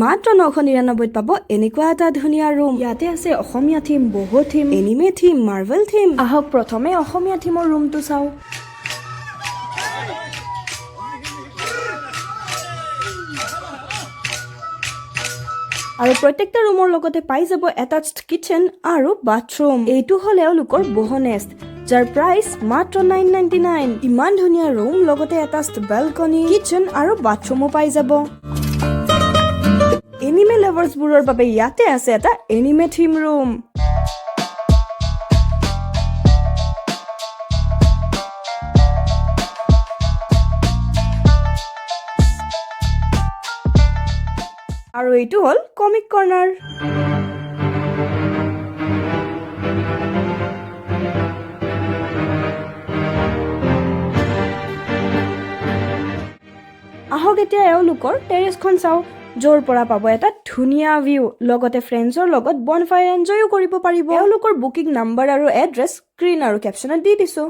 মাত্ৰ 999 পাব এনেকুৱা এটা ধুনীয়া ৰুম। ইয়াতে আছে অসমীয়া থিম, বহো theme, anime theme, Marvel theme. আহক প্ৰথমে অসমীয়া থিমৰ ৰুমটো চাওঁ। আৰু প্ৰত্যেকটা ৰুমৰ লগতে পাই যাব এটাচড কিচেন আৰু বাথৰুম। এইটো হ'ল এওঁলোকৰ বহো নেষ্ট, যাৰ প্ৰাইচ মাত্ৰ 999। ইমান ধুনীয়া ৰুম, লগতে এটাচড বেলকনি, কিচেন আৰু বাথৰুমো পাই যাব। এনিমে লাভাৰ্ছবোৰৰ বাবে ইয়াতে আছে এটা এনিমে থিম ৰুম। আৰু এইটো হ'ল কমিক কৰ্নাৰ। আহক এতিয়া এওঁলোকৰ টেৰেছখন চাওঁ, য'ৰ পৰা পাব এটা ধুনীয়া ভিউ, লগতে ফ্ৰেণ্ডছৰ লগত বনফায়াৰ এনজয়ো কৰিব পাৰিব। এওঁলোকৰ বুকিং নাম্বাৰ আৰু এড্ৰেছ স্ক্ৰীন আৰু কেপশ্যনত দি দিছো।